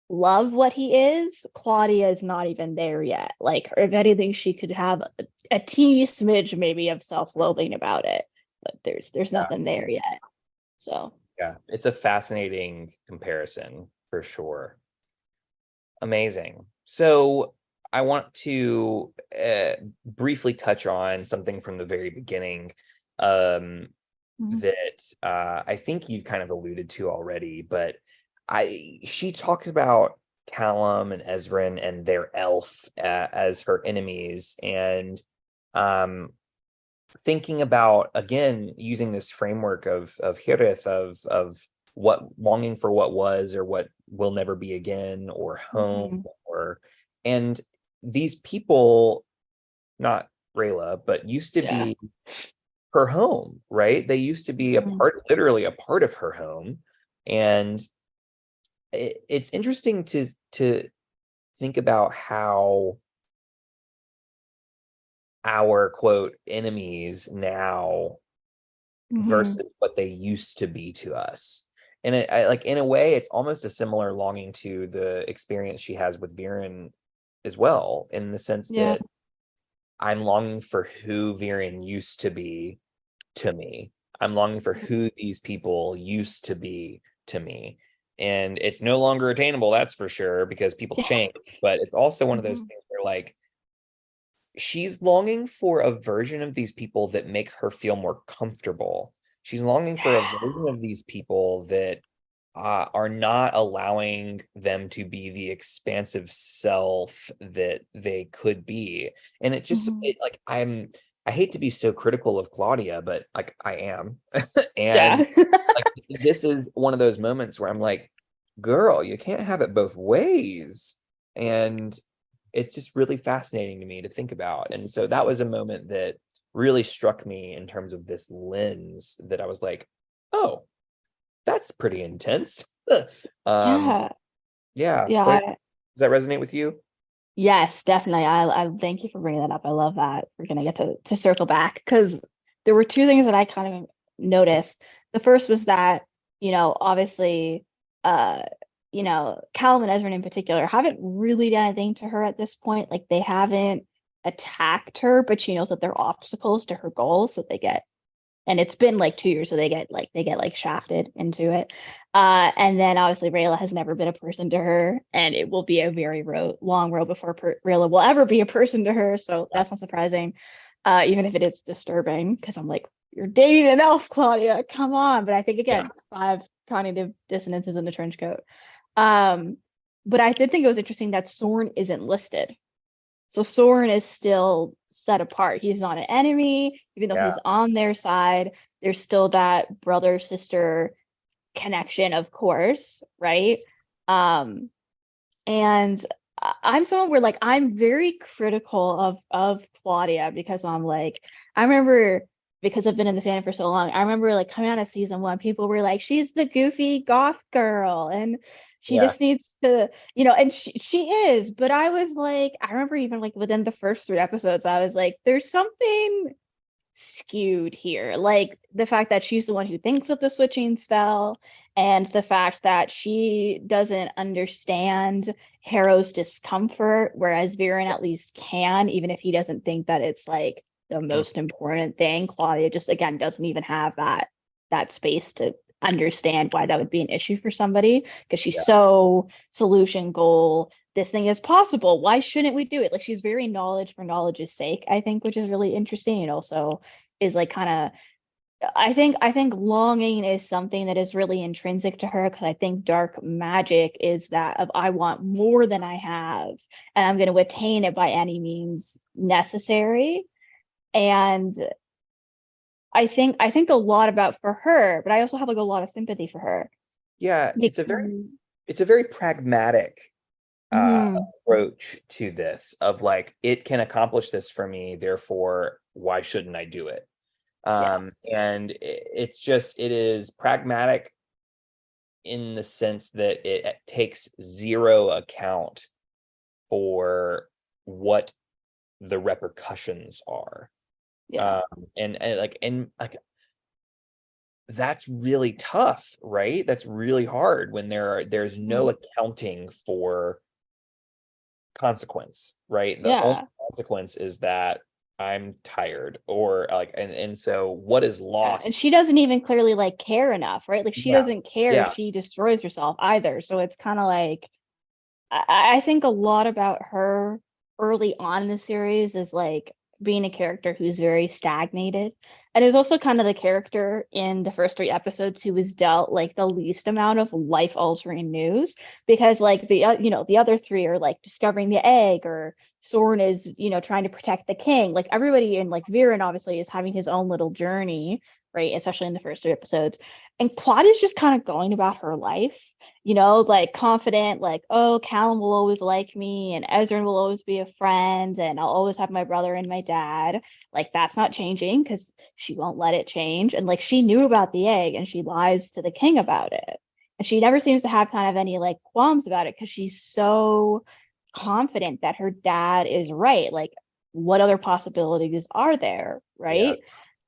love what he is, Claudia is not even there yet. Like, or if anything, she could have a teeny smidge maybe of self-loathing about it, but there's Yeah. nothing there yet. So Yeah. It's a fascinating comparison for sure. Amazing. So I want to briefly touch on something from the very beginning that I think you kind of alluded to already, but she talks about Callum and Ezrin and their elf as her enemies, and um, thinking about again using this framework of Hirith of what longing for what was or what will never be again or home mhm. or and these people, not Rayla, but used to Yeah. be her home, right? They used to be a Mhm. part, literally a part of her home. And it's interesting to think about how our quote enemies now Mhm. versus what they used to be to us. And like in a way, it's almost a similar longing to the experience she has with Viren as well, in the sense Yeah. that I'm longing for who Viren used to be to me. I'm longing for who these people used to be to me. And it's no longer attainable, that's for sure, because people Yeah. change. But it's also one of those Mhm. things where, like, she's longing for a version of these people that make her feel more comfortable. She's longing for a Yeah. version of these people that are not allowing them to be the expansive self that they could be. And Mhm. like I hate to be so critical of Claudia, but like I am. Yeah. And like this is one of those moments where I'm like, girl, you can't have it both ways. And it's just really fascinating to me to think about. And so that was a moment that really struck me in terms of this lens that I was like, oh, that's pretty intense. um, Yeah. yeah. Does Yeah. that resonate with you? Yes, definitely. I thank you for bringing that up. I love that. We're gonna get to circle back because there were two things that I kind of noticed. The first was that, you know, obviously, uh, you know, Callum and Ezra in particular haven't really done anything to her at this point. Like they haven't attacked her, but she knows that they're obstacles to her goals, so they get, and it's been like 2 years, so they get shafted into it. And then obviously Rayla has never been a person to her, and it will be a very long road before Rayla will ever be a person to her. So that's not surprising, even if it is disturbing, because I'm like, you're dating an elf, Claudia, come on. But I think Yeah. again, 5 cognitive dissonances in the trench coat. Um, but I did think it was interesting that Sorn isn't listed. So Soren is still set apart. He's not an enemy, even though Yeah. he's on their side. There's still that brother sister connection, of course, right? Um, and I'm someone where like I'm very critical of Claudia because I'm like I remember because I've been in the fandom for so long. I remember like coming out of season one, people were like, she's the goofy goth girl and she Yeah. just needs to, and she is. But I was like, I remember even like within the first three episodes, I was like, there's something skewed here. Like the fact that she's the one who thinks of the switching spell, and the fact that she doesn't understand Harrow's discomfort, whereas Viren at least can, even if he doesn't think that it's like the Mm, most important thing. Claudia just again doesn't even have that space to understand why that would be an issue for somebody because she's yeah. so solution goal, this thing is possible. Why shouldn't we do it? Like she's very knowledge for knowledge's sake, I think, which is really interesting. And also is like kind of I think longing is something that is really intrinsic to her because I think dark magic is that of I want more than I have and I'm going to attain it by any means necessary. And I think a lot about for her, but I also have like a lot of sympathy for her Yeah, because it's a very pragmatic Mhm, approach to this of like it can accomplish this for me, therefore why shouldn't I do it? yeah, And it's just it is pragmatic in the sense that it takes zero account for what the repercussions are. yeah. Um, and like that's really tough, right? That's really hard when there's no Mhm. accounting for consequence, right? The only Yeah. consequence is that I'm tired or like and so what is Yeah, and lost? she doesn't even clearly like care enough, right? Like she Yeah. doesn't care if Yeah. she destroys herself either. So it's kind of like I think a lot about her early on in the series is like being a character who's very stagnated. And is also kind of the character in the first three episodes who was dealt like the least amount of life-altering news because like the other three are like discovering the egg or Soren is, trying to protect the king. Like everybody in like Viren obviously is having his own little journey, right? Especially in the first three episodes. And Claudia's just kind of going about her life like confident, like, oh, Callum will always like me and Ezra will always be a friend and I'll always have my brother and my dad. Like, that's not changing because she won't let it change. And like, she knew about the egg and she lies to the king about it. And she never seems to have kind of any like qualms about it because she's so confident that her dad is right. Like, what other possibilities are there? Yeah. Right.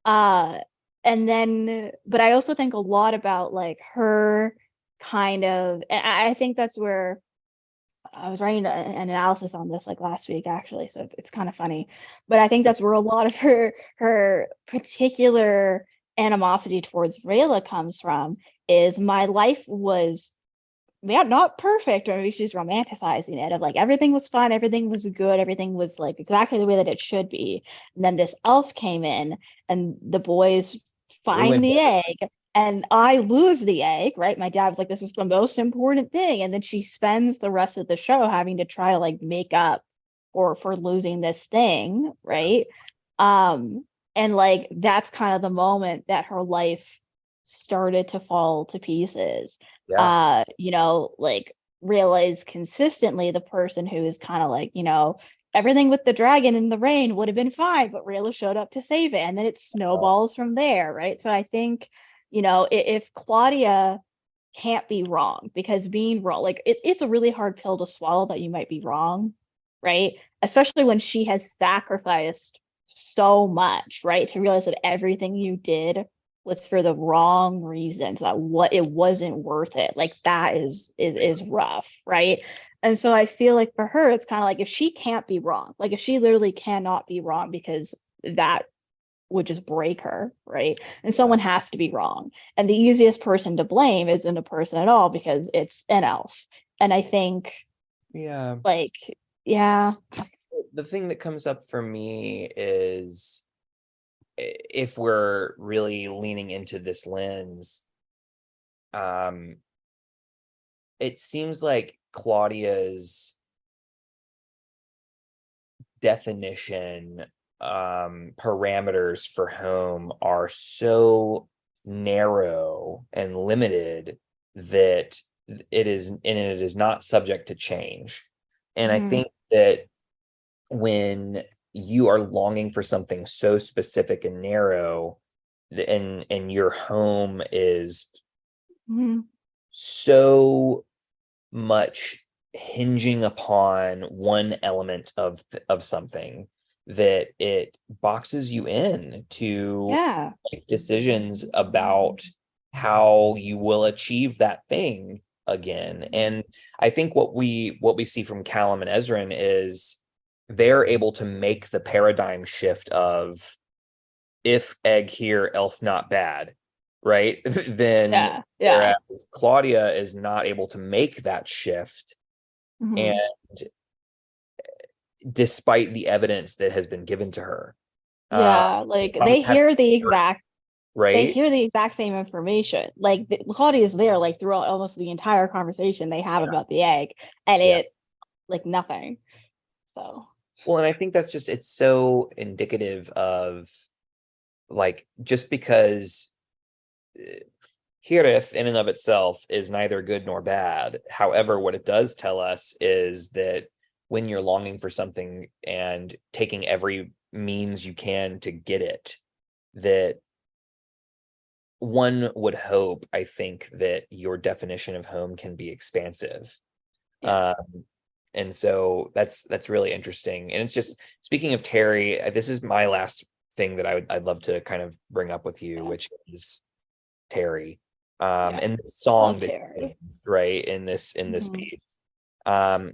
Uh, and then, but I also think a lot about like her kind of and I think that's where I was writing an analysis on this like last week actually, so it's kind of funny. But I think that's where a lot of her particular animosity towards Rayla comes from is my life was not perfect, or maybe she's romanticizing it of like everything was fun, everything was good, everything was like exactly the way that it should be. And then this elf came in and the boys find Ruined the everything. egg and I lose the egg, right? My dad was like, this is the most important thing. And then she spends the rest of the show having to try to like make up for losing this thing, right? Um, and like that's kind of the moment that her life started to fall to pieces. Yeah. Like realize consistently the person who is kind of like, everything with the dragon in the rain would have been fine, but Rayla showed up to save it, and then it Uh, snowballs from there, right? So I think, if Claudia can't be wrong, because being wrong, like it's a really hard pill to swallow that you might be wrong, right? Especially when she has sacrificed so much, right? To realize that everything you did was for the wrong reasons, that what it wasn't worth it. Like that is rough, right? And so I feel like for her, it's kind of like if she can't be wrong, like if she literally cannot be wrong because that would just break her, right? And yeah. someone has to be wrong. And the easiest person to blame isn't a person at all because it's an elf. And I think Yeah. like, yeah, The thing that comes up for me is if we're really leaning into this lens, um, it seems like Claudia's definition, parameters for home are so narrow and limited that it is not subject to change. And I Mhm. think that when you are longing for something so specific and narrow, and your home is Mhm. so much hinging upon one element of something, that it boxes you in to Yeah. make decisions about how you will achieve that thing again. And I think what we see from Callum and Ezrin is they're able to make the paradigm shift of, if egg here, elf not bad, right? Then Yeah. Yeah. whereas Claudia is not able to make that shift, and Mhm. despite the evidence that has been given to her, uh, Yeah, like despite having, they right? hear the exact same information. Like Claudia is there like throughout almost the entire conversation they have Yeah, about the egg, and yeah. it like nothing. So Well, and I think that's just, it's so indicative of, like, just because Hirith in and of itself is neither good nor bad. However, what it does tell us is that when you're longing for something and taking every means you can to get it, that one would hope, I think, that your definition of home can be expansive. yeah. Um, and so that's really interesting. And it's just, speaking of Terry, this is my last thing that I'd love to kind of bring up with you, Yeah. which is Terry. Yeah. And the song Love that he Terry. sings, right, in this Hmm. piece.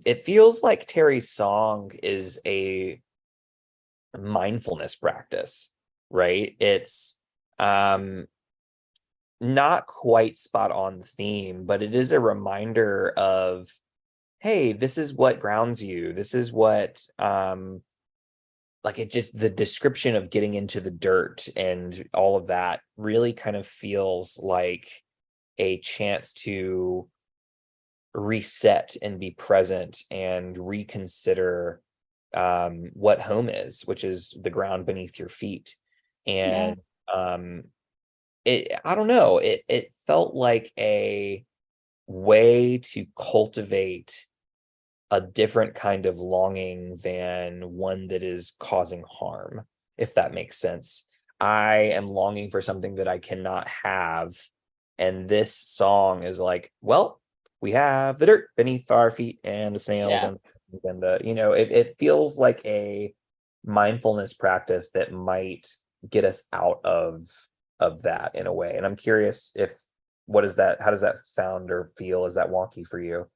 It feels like Terry's song is a mindfulness practice, right? It's um not quite spot on the theme, but it is a reminder of, hey, this is what grounds you. This is what, like, it just, the description of getting into the dirt and all of that really kind of feels like a chance to reset and be present and reconsider, what home is, which is the ground beneath your feet. Yeah. And um, I don't know, it felt like a way to cultivate a different kind of longing than one that is causing harm, if that makes sense. I am longing for something that I cannot have. And this song is like, well, we have the dirt beneath our feet and the snails Yeah. and the, it feels like a mindfulness practice that might get us out of that in a way. And I'm curious, if what is that, how does that sound or feel? Is that wonky for you?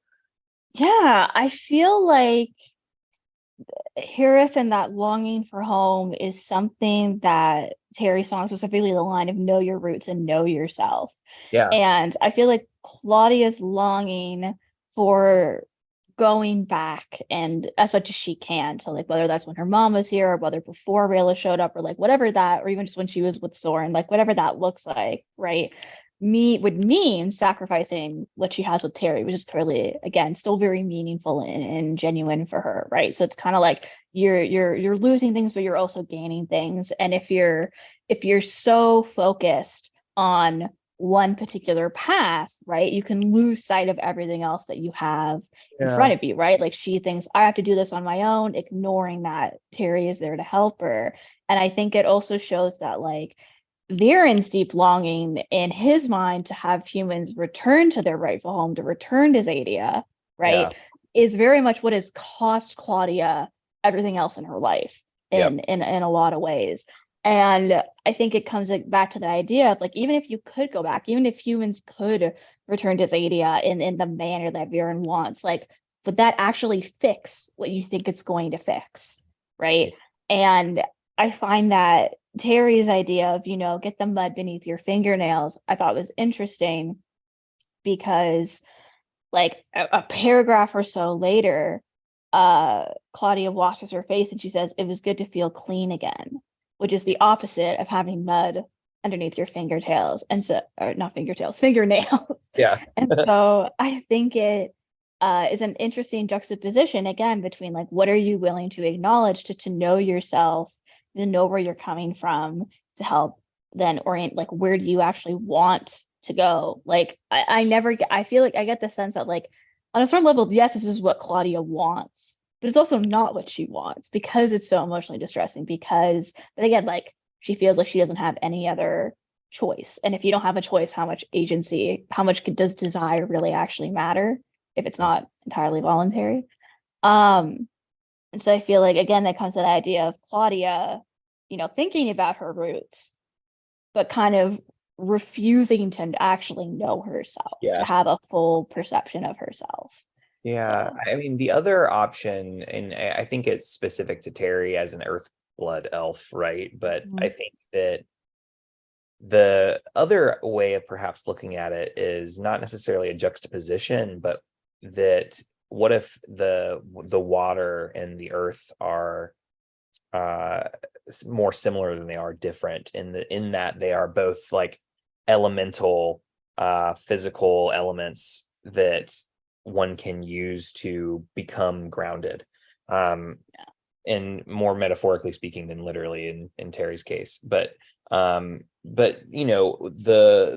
Yeah. I feel like Harris and that longing for home is something that Terry's song, specifically the line of know your roots and know yourself. Yeah. And I feel like Claudia's longing for going back and as much as she can to, like, whether that's when her mom was here or whether before Rayla showed up or like whatever that, or even just when she was with Soren, like whatever that looks like, right? Me would mean sacrificing what she has with Terry, which is clearly again still very meaningful and genuine for her, right? So it's kind of like you're losing things, but you're also gaining things. And if you're so focused on one particular path, right, you can lose sight of everything else that you have in Yeah. front of you, right? Like she thinks I have to do this on my own, ignoring that Terry is there to help her. And I think it also shows that like Viren's deep longing in his mind to have humans return to their rightful home, to return to Zadia, Yeah. right, is very much what has cost Claudia everything else in her life Yep. in a lot of ways. And I think it comes like, back to the idea of like, even if you could go back, even if humans could return to Zadia in the manner that Viren wants, like, would that actually fix what you think it's going to fix, right? And I find that Terry's idea of, get the mud beneath your fingernails, I thought was interesting because like a paragraph or so later, Claudia washes her face and she says, it was good to feel clean again, which is the opposite of having mud underneath your fingertails. And so, or not fingertails, fingernails. Yeah. And so I think it is an interesting juxtaposition again between like, what are you willing to acknowledge to know yourself, to know where you're coming from, to help then orient like where do you actually want to go. Like I never get, I feel like I get the sense that like on a certain level, yes, this is what Claudia wants, but it's also not what she wants because it's so emotionally distressing. But again, like she feels like she doesn't have any other choice. And if you don't have a choice, how much agency, how much does desire really actually matter if it's not entirely voluntary? And so I feel like again that comes to the idea of Claudia, thinking about her roots, but kind of refusing to actually know herself, to Yeah. have a full perception of herself. Yeah, So I mean the other option, and I think it's specific to Terry as an Earth blood elf, right? But I mhm, think that the other way of perhaps looking at it is not necessarily a juxtaposition, but that what if the water and the earth are uh more similar than they are different in that they are both like elemental physical elements that one can use to become grounded, um yeah. and more metaphorically speaking than literally in Terry's case. But the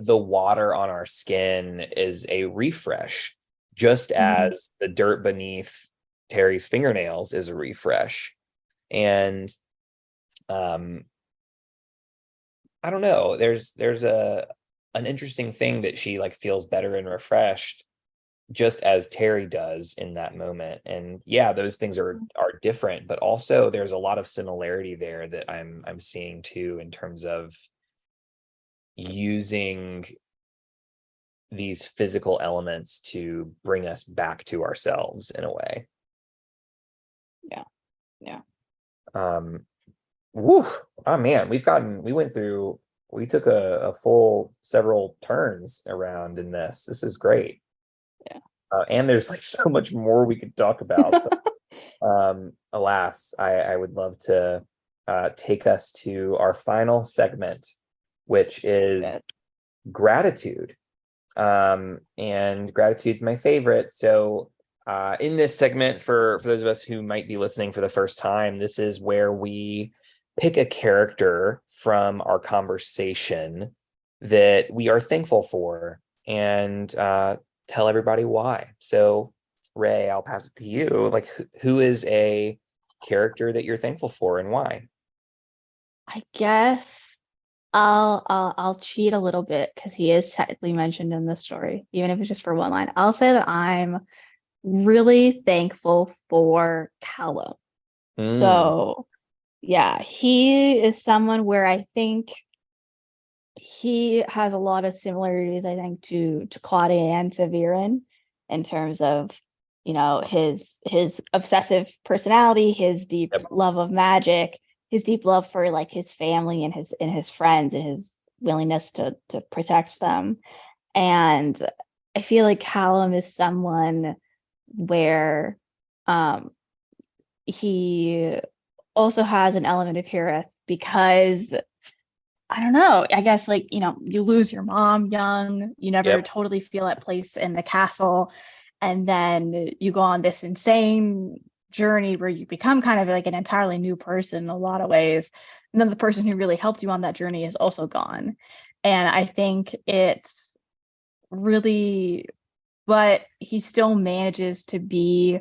water on our skin is a refresh, just Mhm. as the dirt beneath Terry's fingernails is a refresh. And um I don't know, there's a an interesting thing that she like feels better and refreshed just as Terry does in that moment. And yeah, those things are different, but also there's a lot of similarity there that I'm seeing too in terms of using these physical elements to bring us back to ourselves in a way. Yeah. Yeah. Um woo, oh man, we took a full several turns around in this. This is great. Yeah. And there's like so much more we could talk about. Alas, I would love to take us to our final segment, which Sounds is good. gratitude. And gratitude's my favorite. So, in this segment, for those of us who might be listening for the first time, this is where we pick a character from our conversation that we are thankful for and tell everybody why. So, Ray, I'll pass it to you. Like, who is a character that you're thankful for and why? I guess I'll cheat a little bit because he is technically mentioned in the story, even if it's just for one line. I'll say that I'm really thankful for Callum. Mm, So yeah, he is someone where I think he has a lot of similarities, I think, to Claudia and to Viren in terms of, his obsessive personality, his deep yep. love of magic, his deep love for like his family and his friends and his willingness to protect them. And I feel like Callum is someone where um he also has an element of Hirith because I don't know. I guess like, you lose your mom young, you never Yep. totally feel at place in the castle. And then you go on this insane journey where you become kind of like an entirely new person in a lot of ways. And then the person who really helped you on that journey is also gone. And I think it's really, but he still manages to be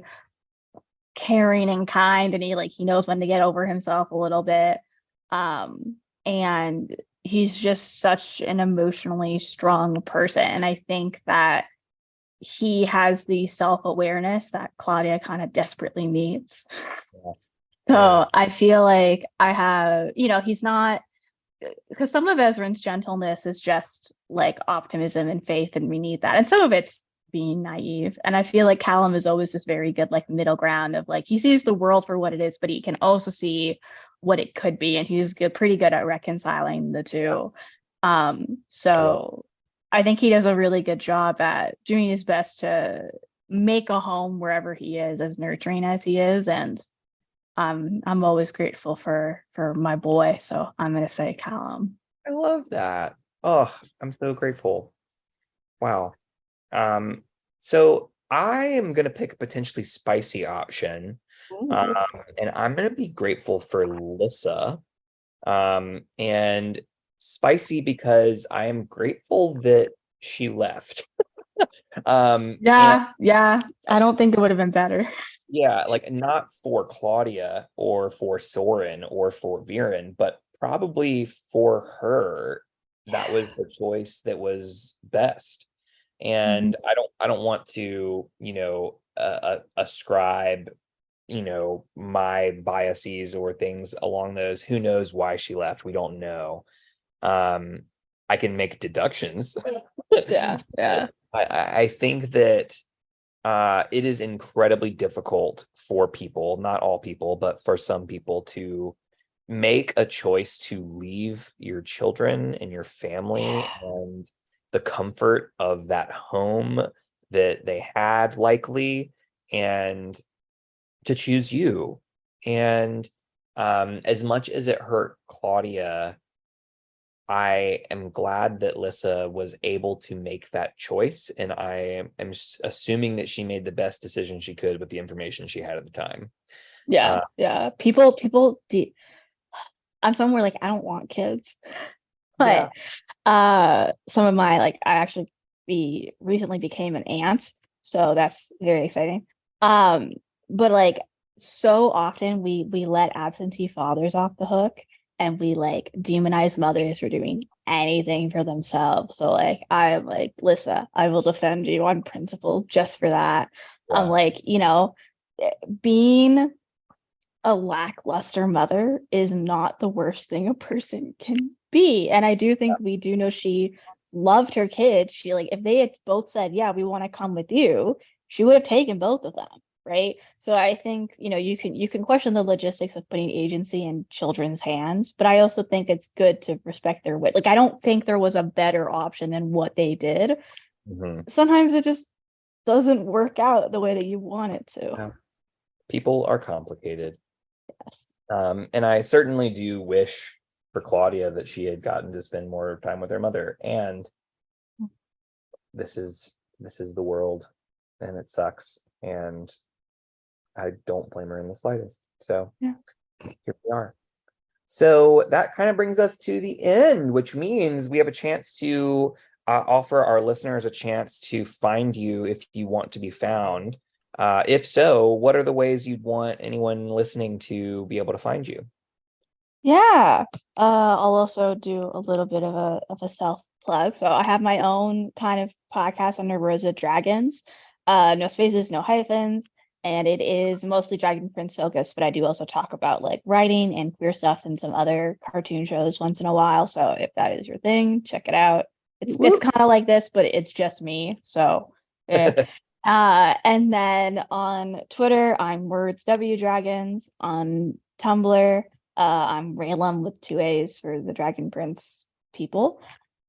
caring and kind, and he knows when to get over himself a little bit. And he's just such an emotionally strong person, and I think that he has the self-awareness that Claudia kind of desperately needs. Yeah. Yeah. So I feel like I have, he's not, because some of Ezrin's gentleness is just like optimism and faith, and we need that. And some of it's being naive. And I feel like Callum is always this very good like middle ground of like he sees the world for what it is, but he can also see what it could be, and he's pretty good at reconciling the two. I love So I think he does a really good job at doing his best to make a home wherever he is, as nurturing as he is, and I'm always grateful for my boy, so I'm gonna say Callum. I love that. Oh, I'm so grateful. Wow. Um, so I am gonna pick a potentially spicy option. Um, Ooh. and I'm gonna be grateful for Lissa. And spicy because I am grateful that she left. And Yeah. I don't think it would have been better. yeah, like not for Claudia or for Soren or for Viren, but probably for her, that was the choice that was best. Mhm. And I don't want to, ascribe, my biases or things along those. Who knows why she left? We don't know. Um, I can make deductions. Yeah. I think that it is incredibly difficult for people, not all people, but for some people to make a choice to leave your children and your family and the comfort of that home that they had likely, and to choose you. And as much as it hurt Claudia, I am glad that Lissa was able to make that choice, and I am assuming that she made the best decision she could with the information she had at the time. Uh, Yeah. I'm somewhere like I don't want kids, yeah. but some of my like I actually be recently became an aunt, so that's very exciting. Um, but like so often we let absentee fathers off the hook and we like demonize mothers for doing anything for themselves. So like I'm like, Lissa, I will defend you on principle just for that. I'm Yeah. like, being a lackluster mother is not the worst thing a person can be. And I do think we do know she loved her kids. She like if they had both said, "Yeah, we want to come with you," she would have taken both of them, right? So I think, you can question the logistics of putting agency in children's hands, but I also think it's good to respect their wit. Like I don't think there was a better option than what they did. Mhm. Sometimes it just doesn't work out the way that you want it to. Yeah. People are complicated. Yes. And I certainly do wish for Claudia that she had gotten to spend more time with her mother. And this is the world, and it sucks. And I don't blame her in the slightest. So Yeah. here we are. So that kind of brings us to the end, which means we have a chance to offer our listeners a chance to find you if you want to be found. If so, what are the ways you'd want anyone listening to be able to find you? Yeah. I'll also do a little bit of a self plug. So I have my own kind of podcast under Rosa Dragons. No spaces, no hyphens, and it is mostly Dragon Prince focused, but I do also talk about like writing and queer stuff and some other cartoon shows once in a while. So if that is your thing, check it out. It's Woo! kind of like this, but it's just me. So eh. And then on Twitter, I'm Words W Dragons. On Tumblr, I'm Raylum with two A's for the Dragon Prince people.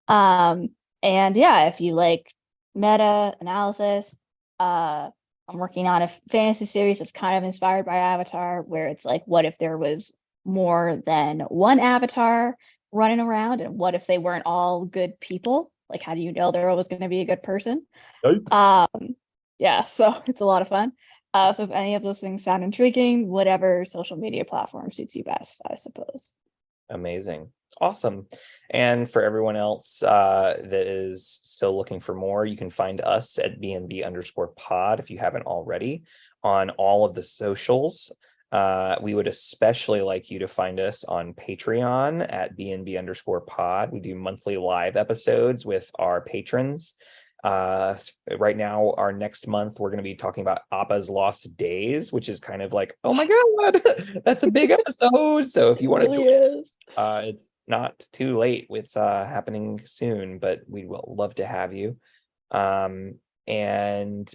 Um, and yeah, if you like meta analysis, I'm working on a fantasy series that's kind of inspired by Avatar, where it's like, what if there was more than one Avatar running around, and what if they weren't all good people? Like, how do you know they're always going to be a good person? Yikes. Um, yeah, so it's a lot of fun. So if any of those things sound intriguing, whatever social media platform suits you best, I suppose. Amazing. Awesome. And for everyone else that is still looking for more, you can find us at BNB_pod if you haven't already on all of the socials. We would especially like you to find us on Patreon at BNB_pod. We do monthly live episodes with our patrons. Right now, our next month, we're going to be talking about Appa's Lost Days, which is kind of like, oh my God, that's a big episode. So if It you want to really join, is. it's not too late. It's happening soon, but we will love to have you. And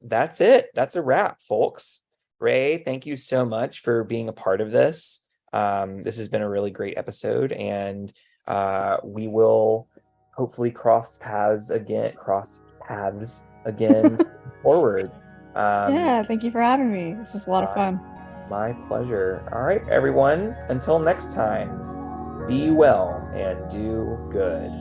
that's it. That's a wrap, folks. Raay, thank you so much for being a part of this. This has been a really great episode, and we will hopefully cross paths again forward. Yeah, thank you for having me. This is a lot of My, fun. my pleasure. All right, everyone. Until next time, be well and do good.